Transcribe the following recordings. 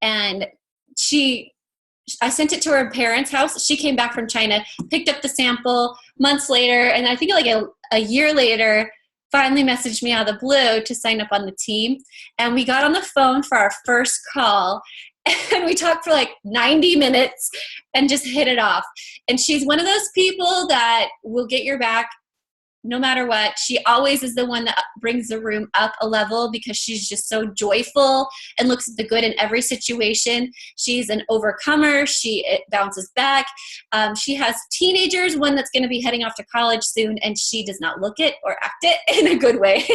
And I sent it to her parents' house. She came back from China, picked up the sample months later, and I think like a year later, finally messaged me out of the blue to sign up on the team. And we got on the phone for our first call, and we talked for like 90 minutes and just hit it off. And she's one of those people that will get your back no matter what. She always is the one that brings the room up a level because she's just so joyful and looks at the good in every situation. She's an overcomer. She bounces back. She has teenagers, one that's going to be heading off to college soon, and she does not look it or act it in a good way,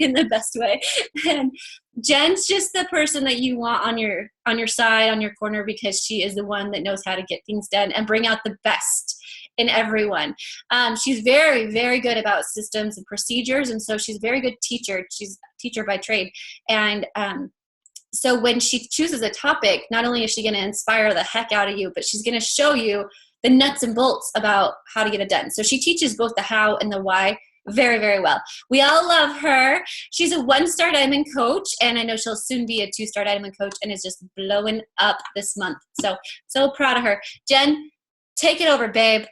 in the best way. And Jen's just the person that you want on your side, on your corner, because she is the one that knows how to get things done and bring out the best in everyone. She's very, very good about systems and procedures, and so she's a very good teacher. She's a teacher by trade. And so when she chooses a topic, not only is she going to inspire the heck out of you, but she's going to show you the nuts and bolts about how to get it done. So she teaches both the how and the why very, very well. We all love her. She's a 1-star diamond coach, and I know she'll soon be a 2-star diamond coach and is just blowing up this month. So proud of her. Jen, take it over, babe.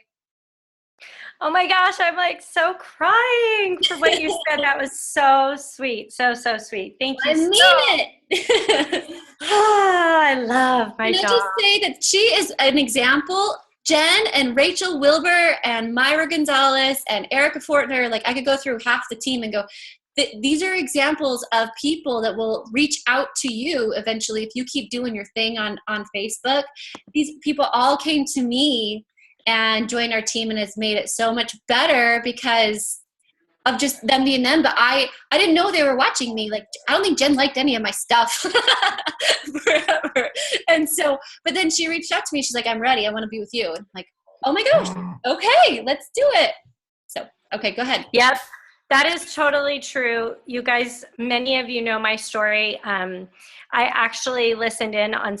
Oh my gosh, I'm like so crying for what you said. That was so sweet. So sweet. Thank you. I mean it. I love my job. Can I just say that she is an example. Jen and Rachel Wilbur and Myra Gonzalez and Erica Fortner, like I could go through half the team and go, these are examples of people that will reach out to you eventually if you keep doing your thing on Facebook. These people all came to me and joined our team, and it's made it so much better because of just them being them. But I didn't know they were watching me. Like, I don't think Jen liked any of my stuff forever. And so, but then she reached out to me. She's like, I'm ready. I want to be with you. And I'm like, oh my gosh. Okay, let's do it. So, okay, go ahead. Yep. That is totally true. You guys, many of you know my story. I actually listened in on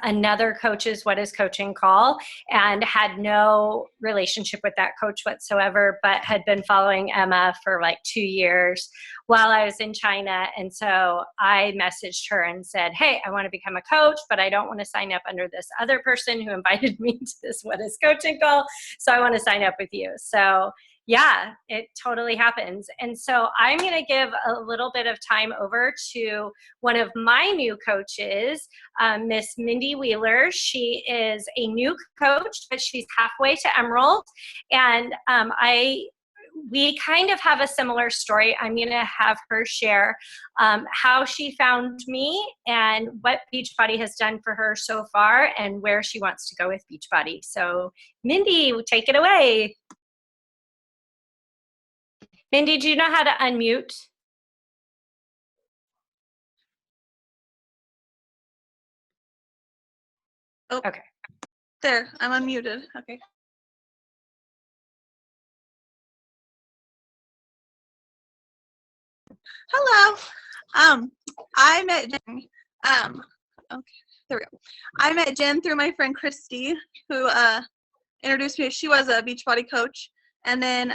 another coach's What is Coaching call and had no relationship with that coach whatsoever, but had been following Emma for like 2 years while I was in China. And so I messaged her and said, hey, I want to become a coach, but I don't want to sign up under this other person who invited me to this What is Coaching call. So I want to sign up with you. So yeah, it totally happens. And so I'm going to give a little bit of time over to one of my new coaches, Miss Mindy Wheeler. She is a new coach, but she's halfway to Emerald. And we kind of have a similar story. I'm going to have her share how she found me and what Beachbody has done for her so far and where she wants to go with Beachbody. So Mindy, take it away. Mindy, do you know how to unmute? Oh, okay. There, I'm unmuted. Okay. Hello. I met Jen. Okay, there we go. I met Jen through my friend Christy, who introduced me. She was a Beachbody coach, and then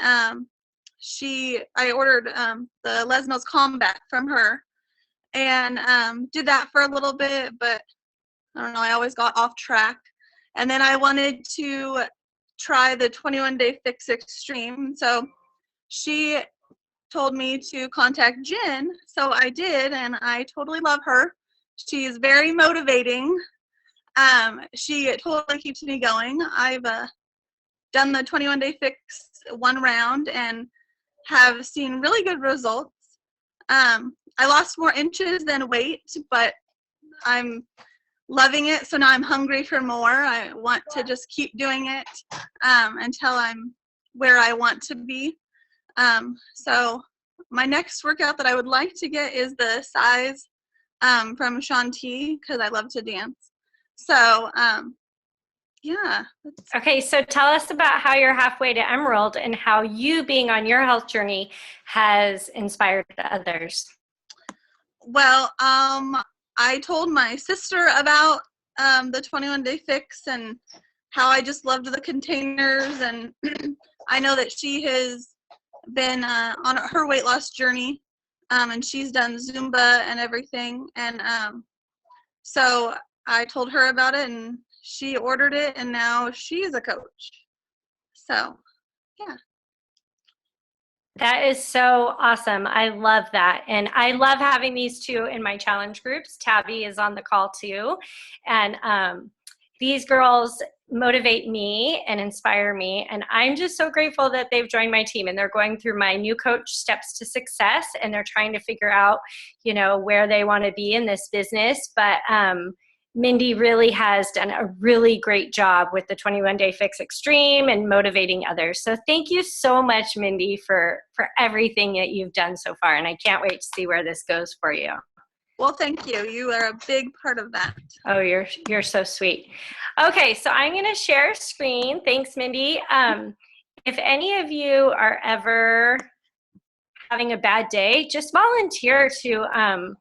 I ordered the Les Mills Combat from her, and did that for a little bit, but I don't know, I always got off track. And then I wanted to try the 21-day fix extreme, so she told me to contact Jen, so I did, and I totally love her. She is very motivating. She totally keeps me going. I've done the 21-day fix 1 round and have seen really good results. I lost more inches than weight, but I'm loving it, so now I'm hungry for more. I want to just keep doing it until I'm where I want to be. So my next workout that I would like to get is the size from Shanti, because I love to dance. So yeah. Okay, so tell us about how you're halfway to Emerald and how you being on your health journey has inspired others. Well, I told my sister about the 21-day fix and how I just loved the containers, and I know that she has been on her weight loss journey, and she's done Zumba and everything, and So I told her about it, and she ordered it, and now she's a coach. So, yeah. That is so awesome. I love that. And I love having these two in my challenge groups. Tabby is on the call too. And these girls motivate me and inspire me. And I'm just so grateful that they've joined my team, and they're going through my new coach steps to success. And they're trying to figure out, you know, where they want to be in this business. But Mindy really has done a really great job with the 21 Day Fix Extreme and motivating others. So thank you so much, Mindy, for everything that you've done so far. And I can't wait to see where this goes for you. Well, thank you. You are a big part of that. Oh, you're so sweet. Okay, so I'm going to share screen. Thanks, Mindy. If any of you are ever having a bad day, just volunteer to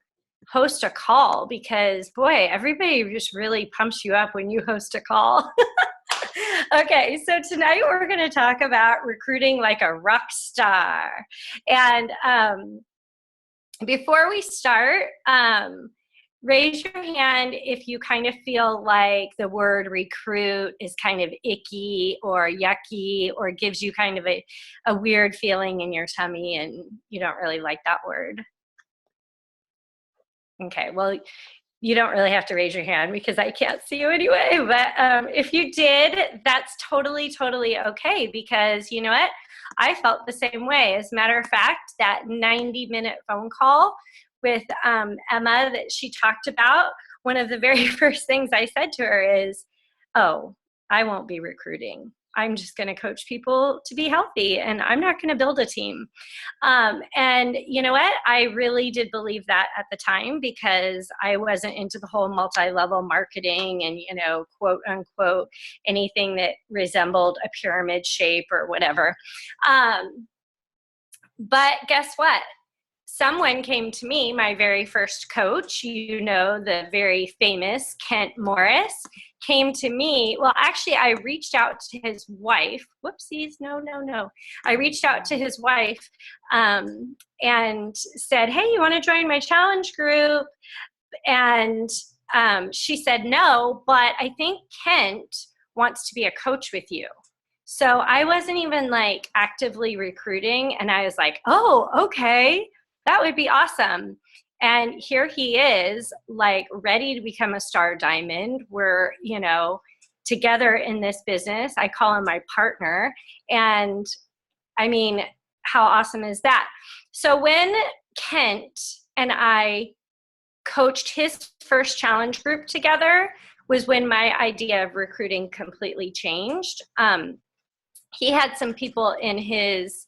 host a call, because boy, everybody just really pumps you up when you host a call. Okay, so tonight we're going to talk about recruiting like a rock star. And before we start, raise your hand if you kind of feel like the word recruit is kind of icky or yucky, or gives you kind of a weird feeling in your tummy and you don't really like that word. Okay, well, you don't really have to raise your hand because I can't see you anyway. But if you did, that's totally, totally okay, because you know what? I felt the same way. As a matter of fact, that 90-minute phone call with Emma that she talked about, one of the very first things I said to her is, oh, I won't be recruiting. I'm just going to coach people to be healthy, and I'm not going to build a team. And you know what? I really did believe that at the time, because I wasn't into the whole multi-level marketing and, you know, quote unquote, anything that resembled a pyramid shape or whatever. But guess what? Someone came to me, my very first coach, you know, the very famous Kent Morris, came to me. Well, actually, I reached out to his wife. Whoopsies, no. I reached out to his wife and said, hey, you want to join my challenge group? And she said no, but I think Kent wants to be a coach with you. So I wasn't even like actively recruiting, and I was like, oh, okay. That would be awesome. And here he is, like, ready to become a star diamond. We're, you know, together in this business. I call him my partner. And I mean, how awesome is that? So when Kent and I coached his first challenge group together was when my idea of recruiting completely changed. He had some people in his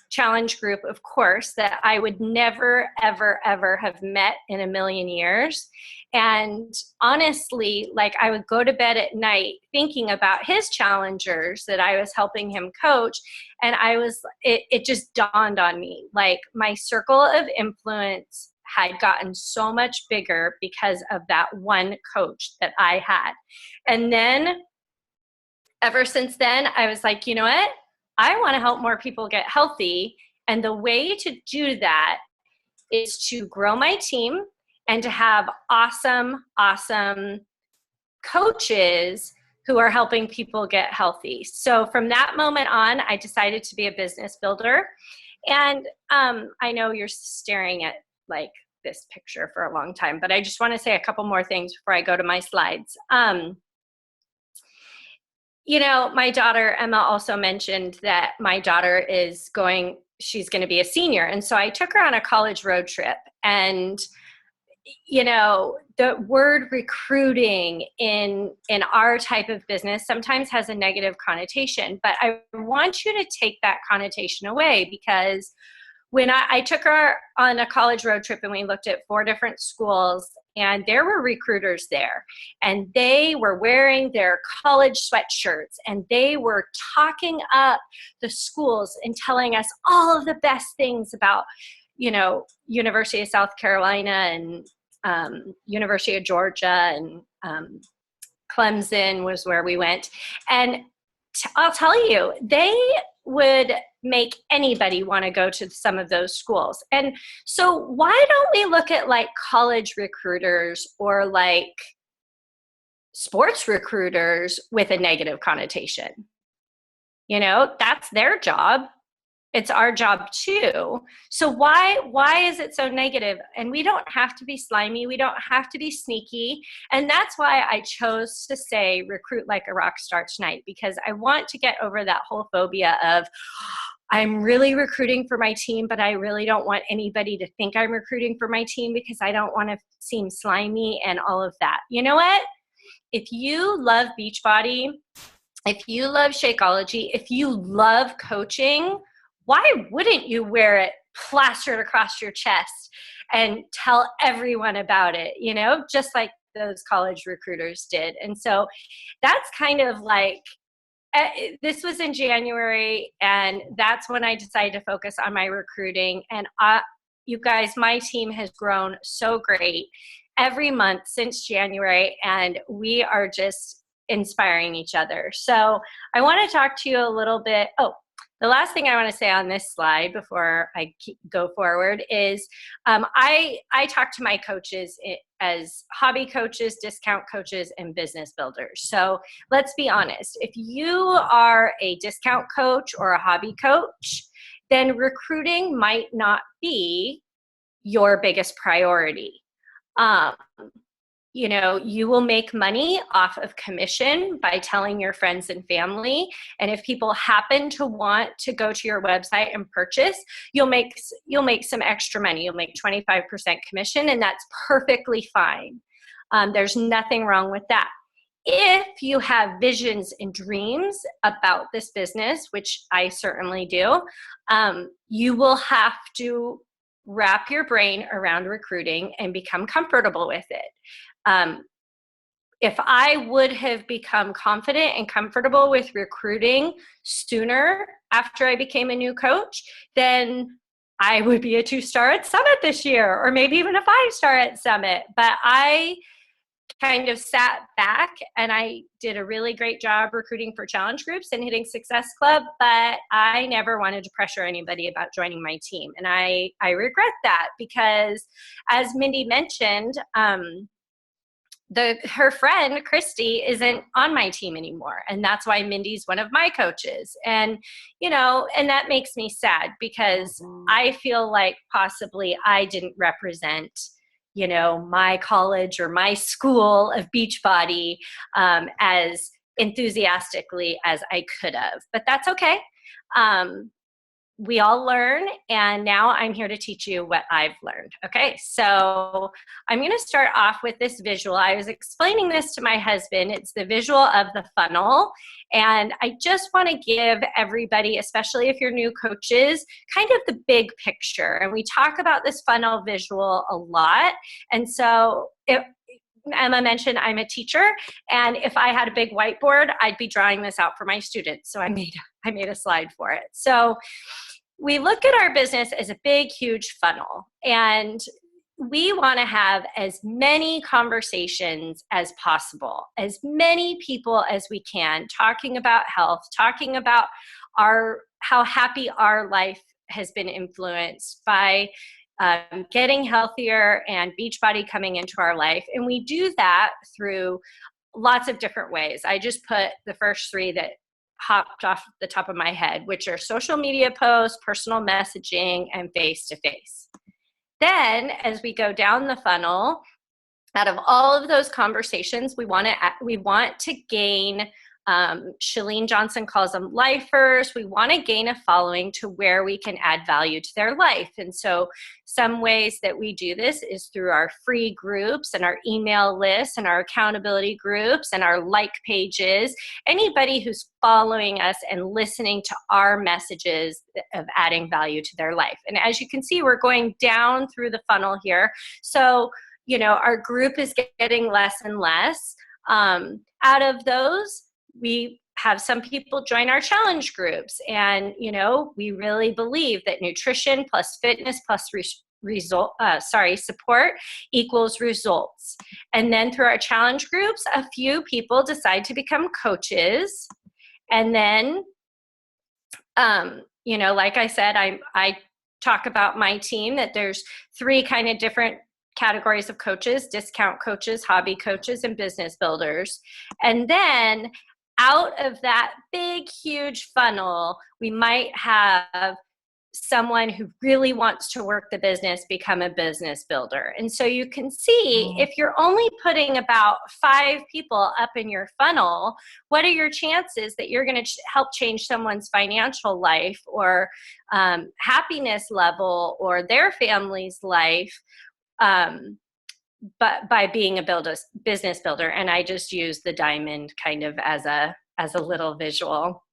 challenge group, of course, that I would never, ever, ever have met in a million years. And honestly, like, I would go to bed at night thinking about his challengers that I was helping him coach. And it just dawned on me, like, my circle of influence had gotten so much bigger because of that one coach that I had. And then ever since then, I was like, you know what? I want to help more people get healthy. And the way to do that is to grow my team and to have awesome coaches who are helping people get healthy. So from that moment on, I decided to be a business builder. And I know you're staring at like this picture for a long time, but I just want to say a couple more things before I go to my slides. You know, my daughter, Emma, also mentioned that my daughter she's going to be a senior. And so I took her on a college road trip. And, you know, the word recruiting in our type of business sometimes has a negative connotation. But I want you to take that connotation away, because when I took her on a college road trip and we looked at 4 different schools, and there were recruiters there, and they were wearing their college sweatshirts, and they were talking up the schools and telling us all of the best things about, you know, University of South Carolina and University of Georgia, and Clemson was where we went. And I'll tell you, they would make anybody want to go to some of those schools. And so why don't we look at like college recruiters or like sports recruiters with a negative connotation? You know, that's their job. It's our job too. So why is it so negative? And we don't have to be slimy. We don't have to be sneaky. And that's why I chose to say recruit like a rock star tonight, because I want to get over that whole phobia of I'm really recruiting for my team, but I really don't want anybody to think I'm recruiting for my team because I don't want to seem slimy and all of that. You know what? If you love Beachbody, if you love Shakeology, if you love coaching, why wouldn't you wear it plastered across your chest and tell everyone about it, you know, just like those college recruiters did? And so that's kind of like, this was in January, and that's when I decided to focus on my recruiting. And you guys, my team has grown so great every month since January, and we are just inspiring each other. So I want to talk to you a little bit. Oh, the last thing I want to say on this slide before I go forward is I talk to my coaches as hobby coaches, discount coaches, and business builders. So let's be honest. If you are a discount coach or a hobby coach, then recruiting might not be your biggest priority. You know, you will make money off of commission by telling your friends and family. And if people happen to want to go to your website and purchase, you'll make some extra money. You'll make 25% commission, and that's perfectly fine. There's nothing wrong with that. If you have visions and dreams about this business, which I certainly do, you will have to wrap your brain around recruiting and become comfortable with it. If I would have become confident and comfortable with recruiting sooner after I became a new coach, then I would be a 2-star at Summit this year, or maybe even a 5-star at Summit. But I kind of sat back and I did a really great job recruiting for challenge groups and hitting Success Club, but I never wanted to pressure anybody about joining my team. And I regret that, because as Mindy mentioned, her friend Christy isn't on my team anymore, and that's why Mindy's one of my coaches. And you know, and that makes me sad, because I feel like possibly I didn't represent, you know, my college or my school of Beachbody as enthusiastically as I could have. But that's okay. We all learn, and now I'm here to teach you what I've learned. Okay, so I'm going to start off with this visual. I was explaining this to my husband. It's the visual of the funnel, and I just want to give everybody, especially if you're new coaches, kind of the big picture. And we talk about this funnel visual a lot, and so Emma mentioned I'm a teacher, and if I had a big whiteboard, I'd be drawing this out for my students. So I made a slide for it. So we look at our business as a big, huge funnel, and we want to have as many conversations as possible, as many people as we can, talking about health, talking about how happy our life has been influenced by getting healthier and Beachbody coming into our life. And we do that through lots of different ways. I just put the first 3 that hopped off the top of my head, which are social media posts, personal messaging, and face-to-face. Then as we go down the funnel, out of all of those conversations, we want to gain, Chalene Johnson calls them lifers. We want to gain a following to where we can add value to their life. And so some ways that we do this is through our free groups and our email lists and our accountability groups and our like pages. Anybody who's following us and listening to our messages of adding value to their life. And as you can see, we're going down through the funnel here. So, you know, our group is getting less and less. Out of those, we have some people join our challenge groups, and you know, we really believe that nutrition plus fitness plus support equals results. And then through our challenge groups, a few people decide to become coaches, and then like I said, I talk about my team that there's 3 kind of different categories of coaches: discount coaches, hobby coaches, and business builders. And then out of that big, huge funnel, we might have someone who really wants to work the business become a business builder. And so you can see, if you're only putting about 5 people up in your funnel, what are your chances that you're going to help change someone's financial life or happiness level or their family's life, but by being a business builder? And I just use the diamond kind of as a little visual.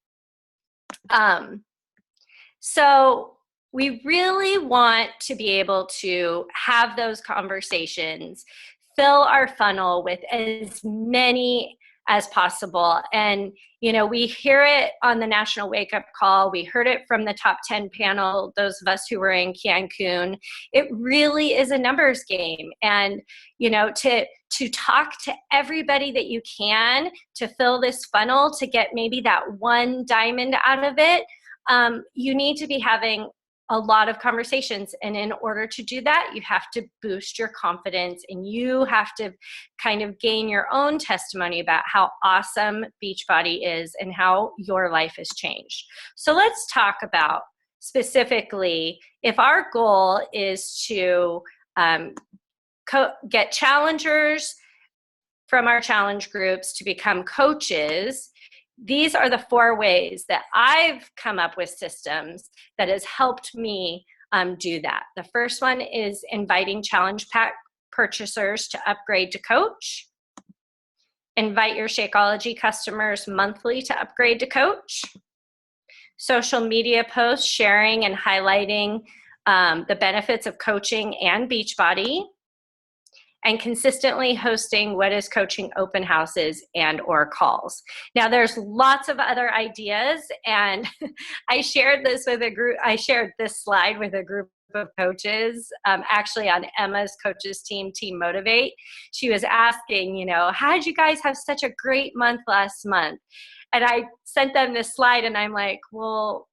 So we really want to be able to have those conversations, fill our funnel with as many as possible. And, we hear it on the National Wake Up Call. We heard it from the Top 10 panel, those of us who were in Cancun. It really is a numbers game. And, to talk to everybody that you can to fill this funnel, to get maybe that one diamond out of it, you need to be having a lot of conversations. And in order to do that, you have to boost your confidence, and you have to kind of gain your own testimony about how awesome Beachbody is and how your life has changed. So let's talk about specifically, if our goal is to get challengers from our challenge groups to become coaches, these are the 4 ways that I've come up with systems that has helped me do that. The first one is inviting challenge pack purchasers to upgrade to coach. Invite your Shakeology customers monthly to upgrade to coach. Social media posts sharing and highlighting the benefits of coaching and Beachbody. And consistently hosting What is Coaching open houses and or calls. Now, there's lots of other ideas, and I shared this slide with a group of coaches, actually on Emma's coaches team, Team Motivate. She was asking, how did you guys have such a great month last month? And I sent them this slide, and I'm like, well,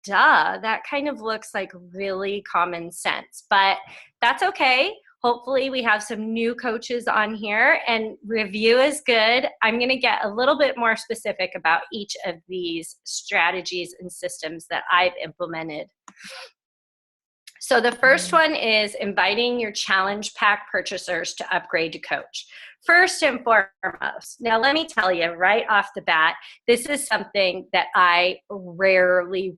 duh, that kind of looks like really common sense, but that's okay. Hopefully we have some new coaches on here, and review is good. I'm going to get a little bit more specific about each of these strategies and systems that I've implemented. So the first one is inviting your challenge pack purchasers to upgrade to coach. First and foremost, now let me tell you right off the bat, this is something that I rarely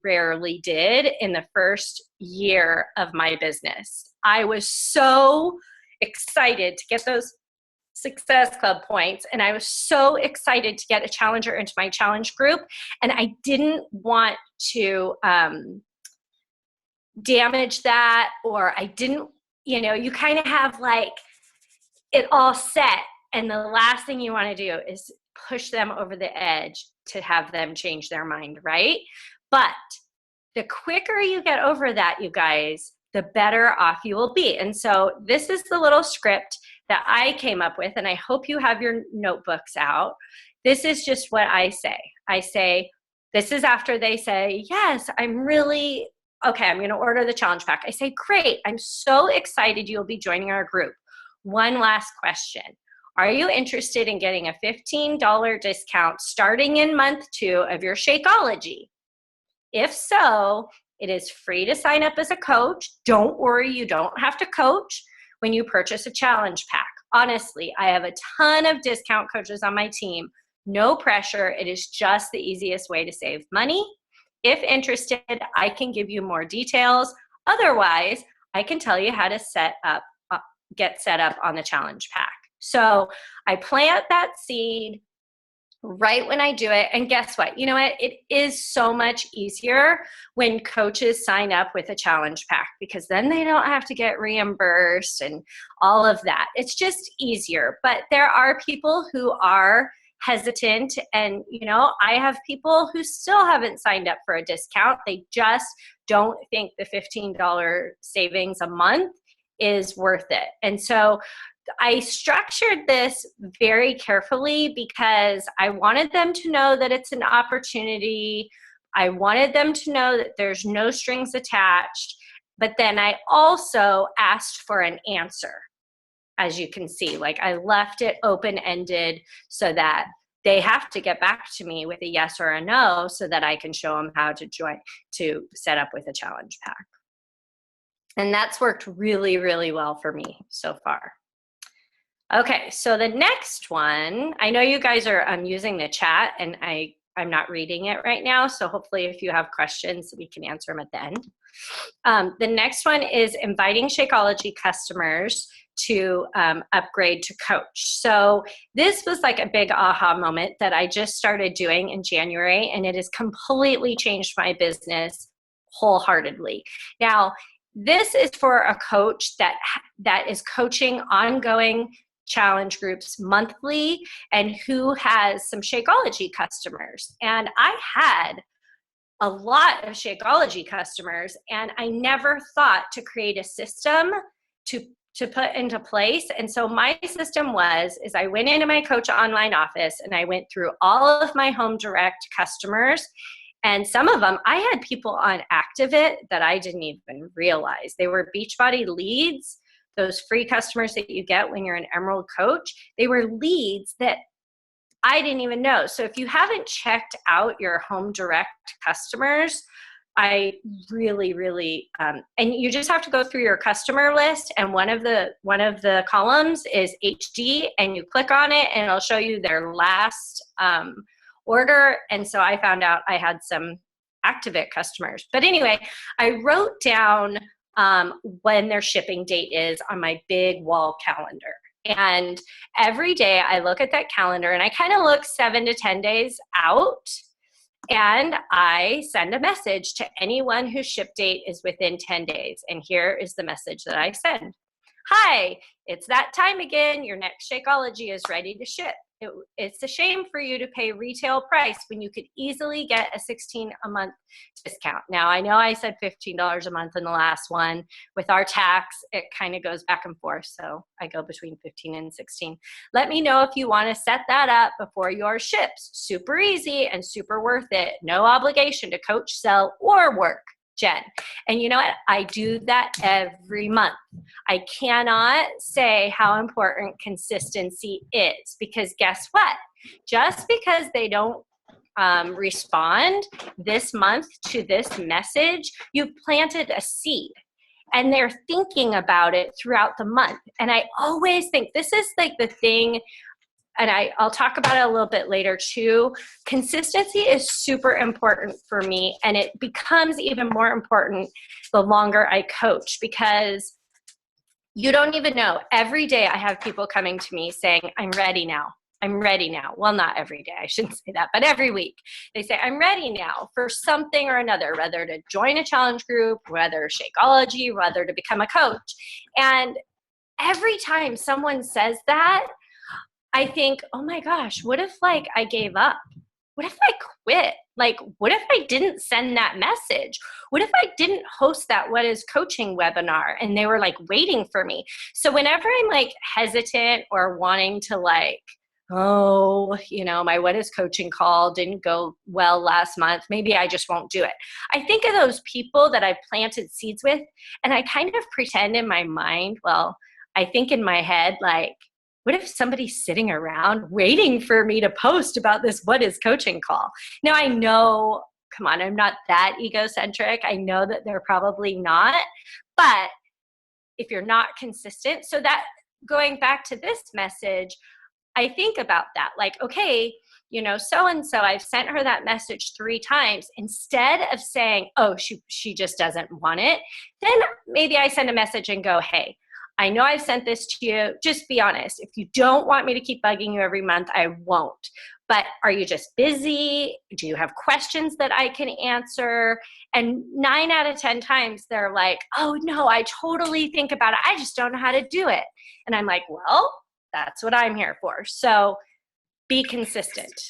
did in the first year of my business. I was so excited to get those Success Club points, and I was so excited to get a challenger into my challenge group, and I didn't want to damage that, or I didn't, you kind of have like it all set, and the last thing you want to do is push them over the edge to have them change their mind, right? But the quicker you get over that, you guys, the better off you will be. And so this is the little script that I came up with, and I hope you have your notebooks out. This is just what I say. I say, this is after they say, yes, I'm really, okay, I'm going to order the challenge pack. I say, great, I'm so excited you'll be joining our group. One last question. Are you interested in getting a $15 discount starting in month 2 of your Shakeology? If so, it is free to sign up as a coach. Don't worry, you don't have to coach when you purchase a challenge pack. Honestly, I have a ton of discount coaches on my team. No pressure. It is just the easiest way to save money. If interested, I can give you more details. Otherwise, I can tell you how to get set up on the challenge pack. So I plant that seed right when I do it. And guess what? You know what? It is so much easier when coaches sign up with a challenge pack, because then they don't have to get reimbursed and all of that. It's just easier. But there are people who are hesitant, and I have people who still haven't signed up for a discount. They just don't think the $15 savings a month is worth it. And so I structured this very carefully because I wanted them to know that it's an opportunity. I wanted them to know that there's no strings attached, but then I also asked for an answer. As you can see, like I left it open-ended so that they have to get back to me with a yes or a no so that I can show them how to set up with a challenge pack. And that's worked really, really well for me so far. Okay, so the next one, I know you guys are using the chat and I'm not reading it right now, so hopefully if you have questions, we can answer them at the end. The next one is inviting Shakeology customers to upgrade to coach. So this was like a big aha moment that I just started doing in January, and it has completely changed my business wholeheartedly. Now, this is for a coach that is coaching ongoing challenge groups monthly and who has some Shakeology customers. And I had a lot of Shakeology customers, and I never thought to create a system to put into place. And so my system is I went into my coach online office and I went through all of my home direct customers. And some of them, I had people on Activate that I didn't even realize. They were Beachbody leads, those free customers that you get when you're an Emerald coach. They were leads that I didn't even know. So if you haven't checked out your home direct customers, I really, really, and you just have to go through your customer list, and one of the columns is HD, and you click on it and it'll show you their last order. And so I found out I had some Activate customers. But anyway, I wrote down when their shipping date is on my big wall calendar. And every day I look at that calendar and I kind of look 7 to 10 days out, and I send a message to anyone whose ship date is within 10 days. And here is the message that I send. Hi, it's that time again. Your next Shakeology is ready to ship. It's a shame for you to pay retail price when you could easily get a $16 a month discount. Now, I know I said $15 a month in the last one. With our tax, it kind of goes back and forth, so I go between 15 and 16. Let me know if you want to set that up before yours ships. Super easy and super worth it. No obligation to coach, sell, or work. Jen. And you know what? I do that every month. I cannot say how important consistency is, because guess what? Just because they don't respond this month to this message, you've planted a seed. And they're thinking about it throughout the month. And I always think this is like the thing, and I'll talk about it a little bit later too. Consistency is super important for me, and it becomes even more important the longer I coach, because you don't even know. Every day I have people coming to me saying, I'm ready now. I'm ready now. Well, not every day, I shouldn't say that, but every week they say, I'm ready now for something or another, whether to join a challenge group, whether Shakeology, whether to become a coach. And every time someone says that, I think, oh my gosh, what if like I gave up? What if I quit? Like, what if I didn't send that message? What if I didn't host that What is Coaching webinar and they were like waiting for me? So whenever I'm like hesitant or wanting to like, oh, you know, my What is Coaching call didn't go well last month, maybe I just won't do it. I think of those people that I've planted seeds with, and I kind of pretend in my mind, well, I think in my head, like, what if somebody's sitting around waiting for me to post about this What is Coaching call? Now, I know, come on, I'm not that egocentric. I know that they're probably not. But if you're not consistent, so that going back to this message, I think about that. Like, okay, you know, so-and-so, I've sent her that message 3 times. Instead of saying, oh, she just doesn't want it, then maybe I send a message and go, hey, I know I've sent this to you. Just be honest. If you don't want me to keep bugging you every month, I won't. But are you just busy? Do you have questions that I can answer? And 9 out of 10 times they're like, oh no, I totally think about it. I just don't know how to do it. And I'm like, well, that's what I'm here for. So be consistent.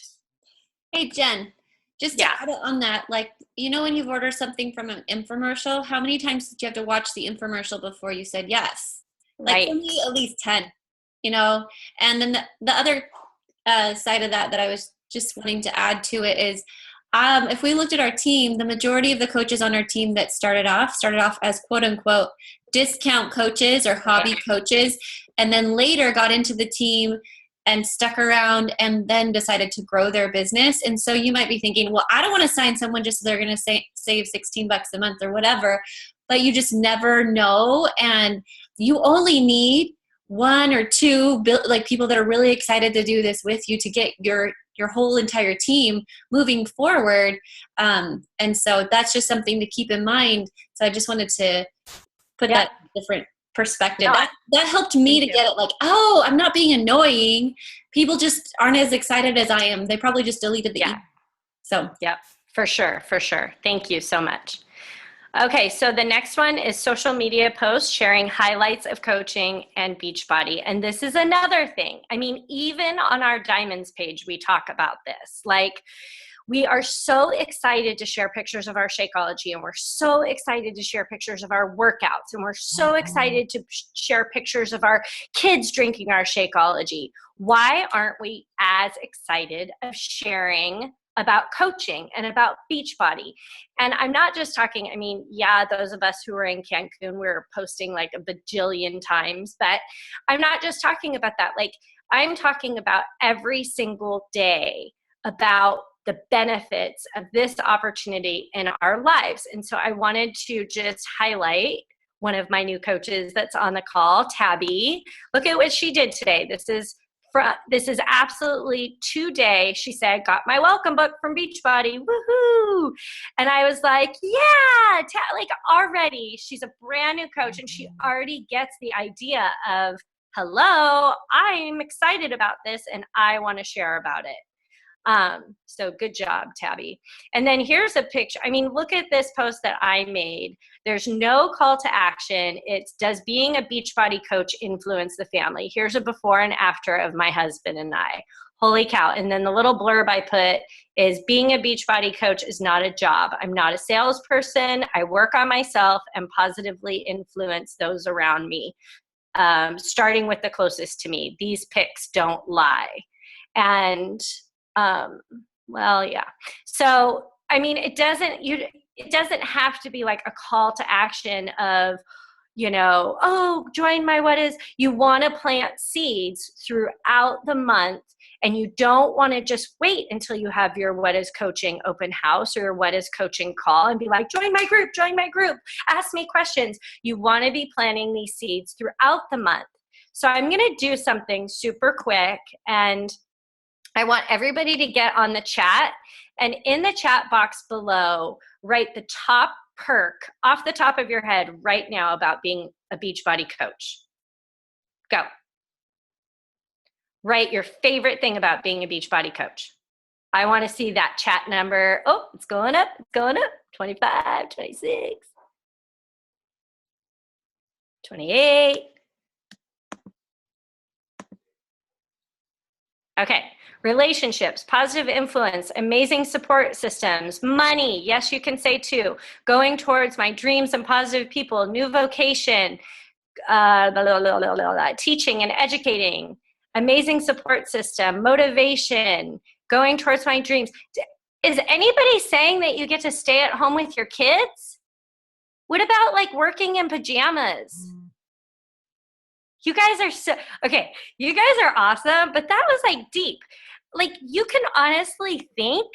Hey, Jen, just to add on that, like, you know, when you've ordered something from an infomercial, how many times did you have to watch the infomercial before you said yes? Like, for me, at least 10, you know? And then the other side of that I was just wanting to add to it is If we looked at our team, the majority of the coaches on our team that started off as quote unquote discount coaches or hobby coaches, and then later got into the team and stuck around and then decided to grow their business. And so you might be thinking, well, I don't want to sign someone just so they're going to save $16 a month or whatever, but you just never know. And you only need one or two like people that are really excited to do this with you to get your whole entire team moving forward. And so that's just something to keep in mind. So I just wanted to put that in a different perspective. No, that helped me to get it like, oh, I'm not being annoying. People just aren't as excited as I am. They probably just deleted the email. So yep, for sure. Thank you so much. Okay, so the next one is social media posts sharing highlights of coaching and Beachbody. And this is another thing. I mean, even on our Diamonds page, we talk about this. Like, we are so excited to share pictures of our Shakeology, and we're so excited to share pictures of our workouts, and we're so excited to share pictures of our kids drinking our Shakeology. Why aren't we as excited of sharing about coaching and about Beachbody? And I'm not just talking, I mean, yeah, those of us who are in Cancun, we're posting like a bajillion times, but I'm not just talking about that. Like, I'm talking about every single day about the benefits of this opportunity in our lives. And so I wanted to just highlight one of my new coaches that's on the call, Tabby. Look at what she did today. This is absolutely today. She said, got my welcome book from Beachbody, woohoo. And I was like, yeah, like already she's a brand new coach and she already gets the idea of, hello, I'm excited about this and I want to share about it. So good job, Tabby. And then here's a picture. I mean, look at this post that I made. There's no call to action. It's, does being a Beachbody coach influence the family? Here's a before and after of my husband and I. Holy cow. And then the little blurb I put is, being a Beachbody coach is not a job. I'm not a salesperson. I work on myself and positively influence those around me, starting with the closest to me. These pics don't lie. And well, yeah. So, I mean, it doesn't have to be like a call to action of, you know, oh, join my what is. You want to plant seeds throughout the month, and you don't want to just wait until you have your what is coaching open house or your what is coaching call and be like, join my group, ask me questions. You want to be planting these seeds throughout the month. So I'm going to do something super quick, and I want everybody to get on the chat, and in the chat box below, write the top perk off the top of your head right now about being a Beachbody coach. Go. Write your favorite thing about being a Beachbody coach. I want to see that chat number. Oh, it's going up. 25, 26, 28. Okay. Relationships, positive influence, amazing support systems, money. Yes, you can say too. Going towards my dreams and positive people, new vocation, teaching and educating, amazing support system, motivation, going towards my dreams. Is anybody saying that you get to stay at home with your kids? What about like working in pajamas? You guys are so, okay, you guys are awesome, but that was like deep. Like, you can honestly think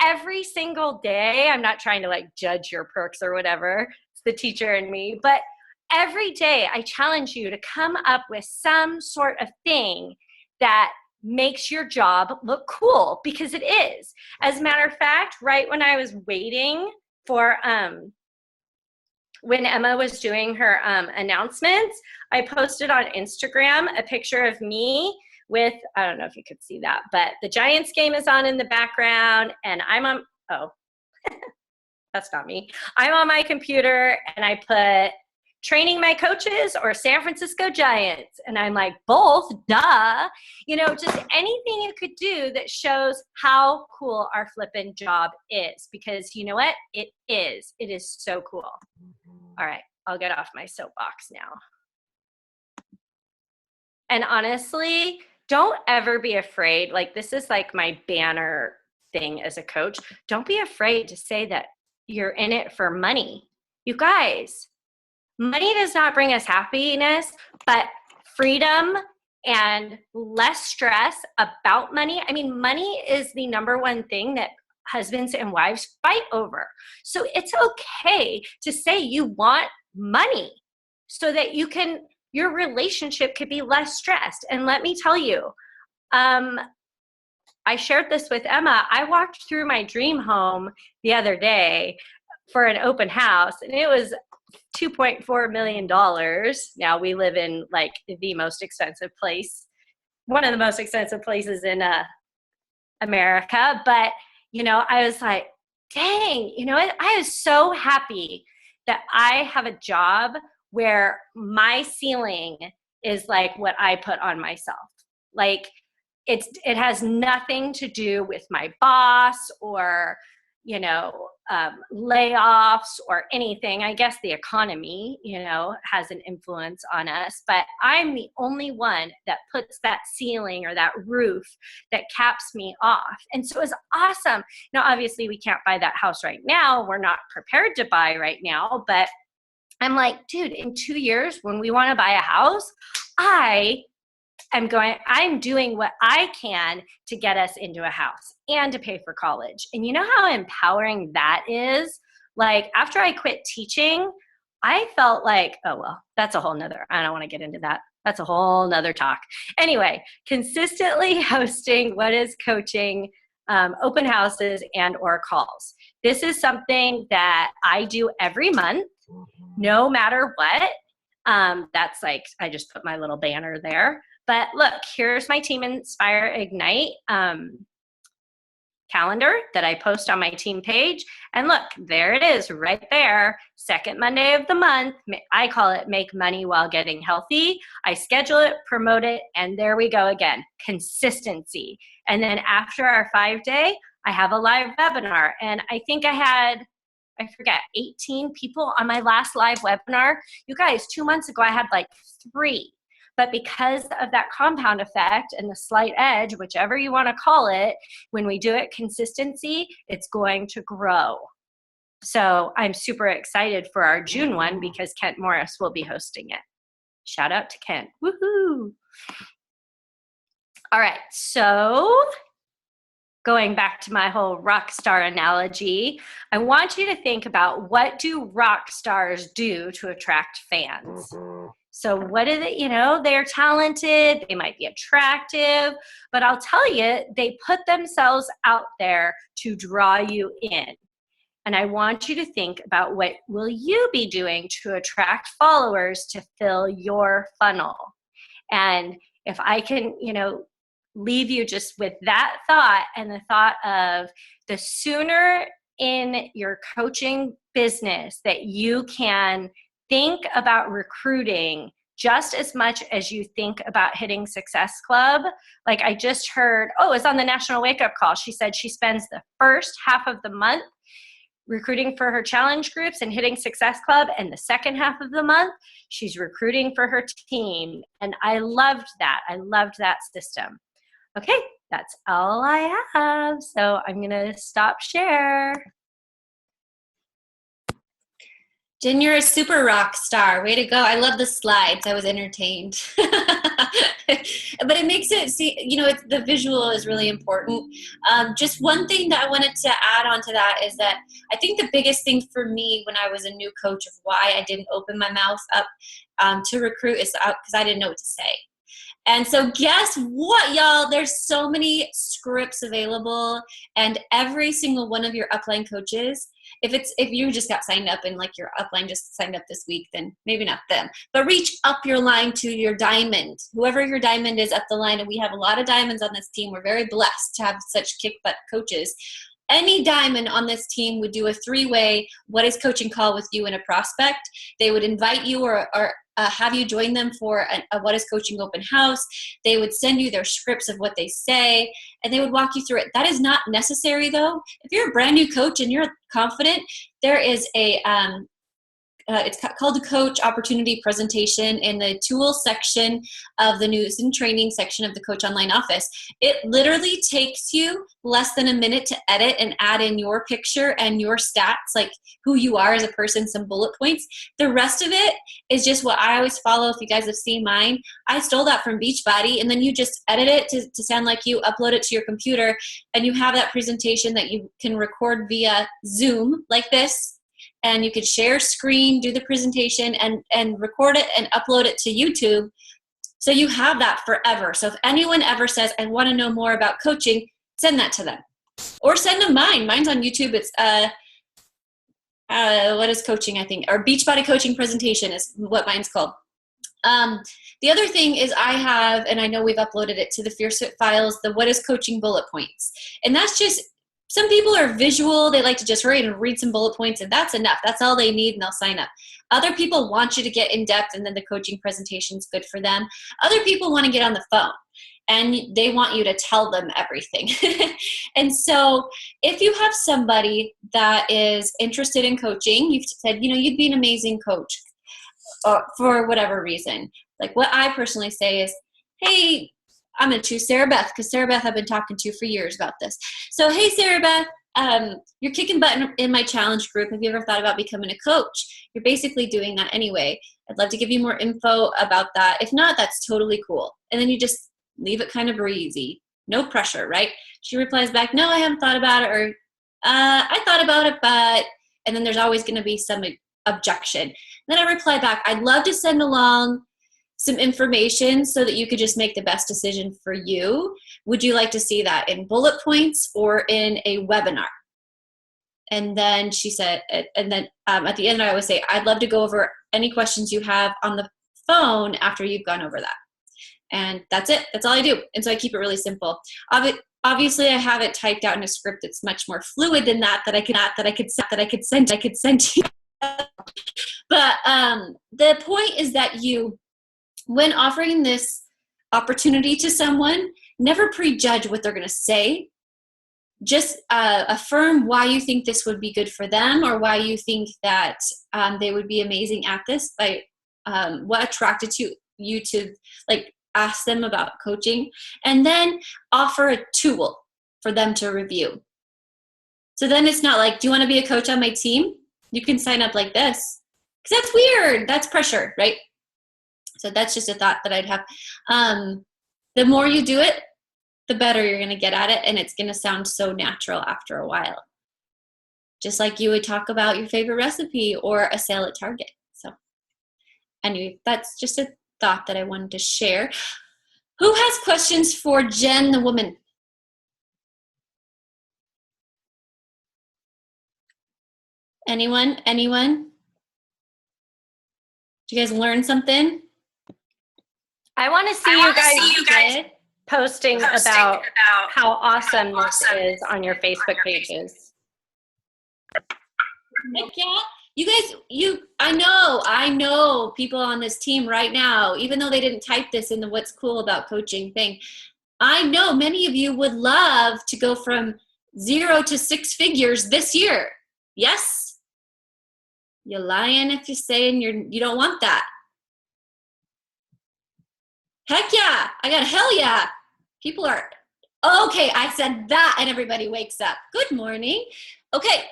every single day, I'm not trying to like judge your perks or whatever, it's the teacher in me, but every day I challenge you to come up with some sort of thing that makes your job look cool, because it is. As a matter of fact, right when I was waiting for, when Emma was doing her announcements, I posted on Instagram a picture of me with, I don't know if you could see that, but the Giants game is on in the background, and I'm on, oh, that's not me. I'm on my computer, and I put training my coaches or San Francisco Giants. And I'm like, both, duh. You know, just anything you could do that shows how cool our flippin' job is, because you know what? It is. It is so cool. All right, I'll get off my soapbox now. And honestly, don't ever be afraid. Like, this is like my banner thing as a coach. Don't be afraid to say that you're in it for money. You guys, money does not bring us happiness, but freedom and less stress about money. I mean, money is the number one thing that husbands and wives fight over. So it's okay to say you want money so that your relationship could be less stressed. And let me tell you, I shared this with Emma. I walked through my dream home the other day for an open house, and it was $2.4 million. Now we live in like the most expensive place, one of the most expensive places in America. But, I was like, dang, I was so happy that I have a job where my ceiling is like what I put on myself. Like it has nothing to do with my boss or, layoffs or anything. I guess the economy, has an influence on us, but I'm the only one that puts that ceiling or that roof that caps me off. And so it was awesome. Now, obviously we can't buy that house right now. We're not prepared to buy right now, but I'm like, dude, in 2 years when we want to buy a house, I'm doing what I can to get us into a house and to pay for college. And you know how empowering that is? Like after I quit teaching, I felt like, oh, well, that's a whole nother, I don't want to get into that. That's a whole nother talk. Anyway, consistently hosting What is Coaching open houses and or calls. This is something that I do every month, no matter what. That's like, I just put my little banner there. But look, here's my Team Inspire Ignite calendar that I post on my team page. And look, there it is right there. Second Monday of the month. I call it Make Money While Getting Healthy. I schedule it, promote it, and there we go again. Consistency. And then after our 5-day, I have a live webinar. And I think I had 18 people on my last live webinar. You guys, 2 months ago, I had like 3. But because of that compound effect and the slight edge, whichever you want to call it, when we do it consistency, it's going to grow. So I'm super excited for our June one because Kent Morris will be hosting it. Shout out to Kent. Woohoo! All right, so going back to my whole rock star analogy, I want you to think about what do rock stars do to attract fans? So what is it, they're talented, they might be attractive, but I'll tell you, they put themselves out there to draw you in. And I want you to think about what will you be doing to attract followers to fill your funnel. And if I can, leave you just with that thought and the thought of the sooner in your coaching business that you can think about recruiting just as much as you think about hitting Success Club. Like I just heard, it's on the National Wake Up Call. She said she spends the first half of the month recruiting for her challenge groups and hitting Success Club. And the second half of the month, she's recruiting for her team. And I loved that. I loved that system. Okay, that's all I have. So I'm going to stop share. Jen, you're a super rock star. Way to go. I love the slides. I was entertained. But it makes it, the visual is really important. Just one thing that I wanted to add on to that is that I think the biggest thing for me when I was a new coach of why I didn't open my mouth up to recruit is because I didn't know what to say. And so guess what, y'all? There's so many scripts available, and every single one of your upline coaches, if you just got signed up and like your upline just signed up this week, then maybe not them. But reach up your line to your diamond, whoever your diamond is up the line. And we have a lot of diamonds on this team. We're very blessed to have such kick butt coaches. Any diamond on this team would do a 3-way What is Coaching call with you and a prospect. They would invite you or have you join them for a What is Coaching open house. They would send you their scripts of what they say, and they would walk you through it. That is not necessary, though. If you're a brand new coach and you're confident, there is a it's called a coach opportunity presentation in the tools section of the news and training section of the Coach Online office. It literally takes you less than a minute to edit and add in your picture and your stats, like who you are as a person, some bullet points. The rest of it is just what I always follow. If you guys have seen mine, I stole that from Beachbody, and then you just edit it to sound like you, upload it to your computer, and you have that presentation that you can record via Zoom like this. And you could share screen, do the presentation, and record it and upload it to YouTube. So you have that forever. So if anyone ever says, I want to know more about coaching, send that to them. Or send them mine. Mine's on YouTube. It's, what is coaching, I think? Or Beachbody Coaching Presentation is what mine's called. The other thing is I have, and I know we've uploaded it to the Fierce Fit files, the What is Coaching bullet points. And that's just, some people are visual. They like to just read some bullet points, and that's enough. That's all they need, and they'll sign up. Other people want you to get in depth, and then the coaching presentation is good for them. Other people want to get on the phone, and they want you to tell them everything. And so if you have somebody that is interested in coaching, you've said, you'd be an amazing coach for whatever reason. Like what I personally say is, hey, I'm going to choose Sarah Beth, because Sarah Beth I've been talking to for years about this. So, hey, Sarah Beth, you're kicking butt in my challenge group. Have you ever thought about becoming a coach? You're basically doing that anyway. I'd love to give you more info about that. If not, that's totally cool. And then you just leave it kind of breezy. No pressure, right? She replies back, no, I haven't thought about it, or I thought about it, but, and then there's always going to be some objection. Then I reply back, I'd love to send along some information so that you could just make the best decision for you. Would you like to see that in bullet points or in a webinar? And then she said, and then at the end I always say, I'd love to go over any questions you have on the phone after you've gone over that. And that's it. That's all I do. And so I keep it really simple. Obviously, I have it typed out in a script that's much more fluid than that I could send to you. But the point is that when offering this opportunity to someone, never prejudge what they're going to say. Just affirm why you think this would be good for them, or why you think that they would be amazing at this. Like what attracted you to like ask them about coaching, and then offer a tool for them to review. So then it's not like, do you want to be a coach on my team? You can sign up like this. Because that's weird. That's pressure, right? So that's just a thought that I'd have. The more you do it, the better you're going to get at it, and it's going to sound so natural after a while. Just like you would talk about your favorite recipe or a sale at Target. So anyway, that's just a thought that I wanted to share. Who has questions for Jen, the woman? Anyone? Did you guys learn something? I want to see you guys posting about how awesome this is on your Facebook pages. Heck yeah. You guys, I know people on this team right now, even though they didn't type this in the what's cool about coaching thing, I know many of you would love to go from 0 to 6 figures this year. Yes? You're lying if you're saying you don't want that. Heck yeah. I got hell yeah. People are, okay, I said that, and everybody wakes up. Good morning. Okay.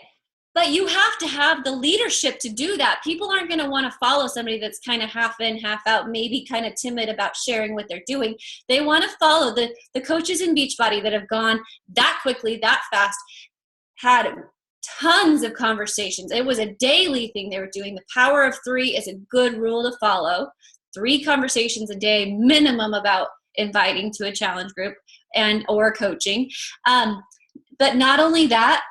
But you have to have the leadership to do that. People aren't going to want to follow somebody that's kind of half in, half out, maybe kind of timid about sharing what they're doing. They want to follow the coaches in Beachbody that have gone that quickly, that fast, had tons of conversations. It was a daily thing they were doing. The power of 3 is a good rule to follow. 3 conversations a day minimum about inviting to a challenge group or coaching. But not only that,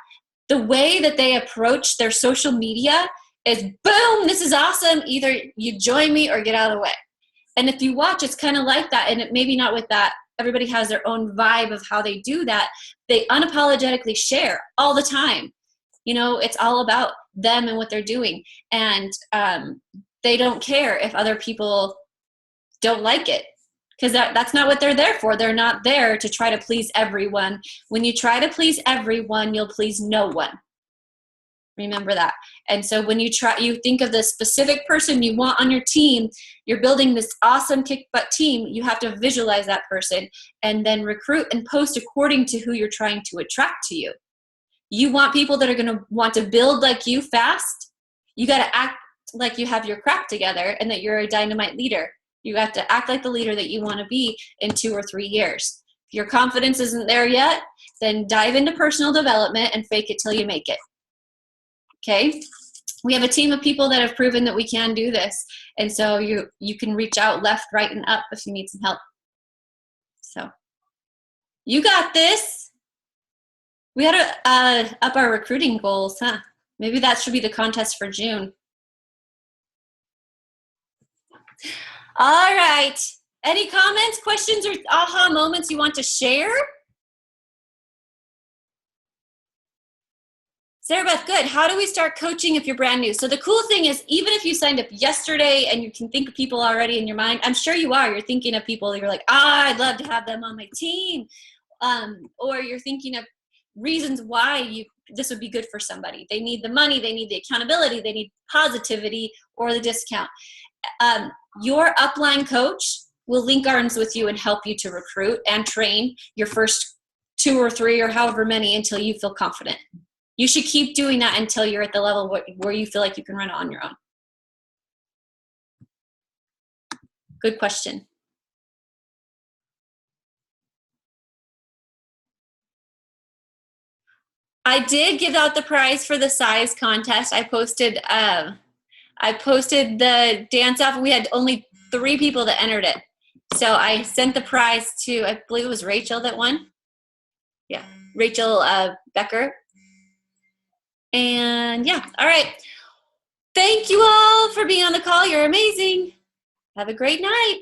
the way that they approach their social media is, boom, this is awesome. Either you join me or get out of the way. And if you watch, it's kind of like that. And it maybe not with that. Everybody has their own vibe of how they do that. They unapologetically share all the time. It's all about them and what they're doing. And they don't care if other people don't like it. Because that's not what they're there for. They're not there to try to please everyone. When you try to please everyone, you'll please no one. Remember that. And so when you think of the specific person you want on your team, you're building this awesome kick butt team, you have to visualize that person and then recruit and post according to who you're trying to attract to you. You want people that are going to want to build like you fast. You got to act like you have your crap together and that you're a dynamite leader. You have to act like the leader that you want to be in 2 or 3 years. If your confidence isn't there yet, then dive into personal development and fake it till you make it. Okay? We have a team of people that have proven that we can do this. And so you can reach out left, right, and up if you need some help. So you got this. We had to up our recruiting goals, huh? Maybe that should be the contest for June. All right. Any comments, questions, or aha moments you want to share? Sarah Beth, good. How do we start coaching if you're brand new? So the cool thing is, even if you signed up yesterday and you can think of people already in your mind, I'm sure you are. You're thinking of people, you're like, I'd love to have them on my team. Or you're thinking of reasons why this would be good for somebody. They need the money, they need the accountability, they need positivity or the discount. Your upline coach will link arms with you and help you to recruit and train your first 2 or 3 or however many until you feel confident. You should keep doing that until you're at the level where you feel like you can run it on your own. Good question. I did give out the prize for the size contest. I posted the dance off. We had only 3 people that entered it. So I sent the prize to, I believe it was Rachel that won. Yeah, Rachel Becker. And yeah, all right. Thank you all for being on the call. You're amazing. Have a great night.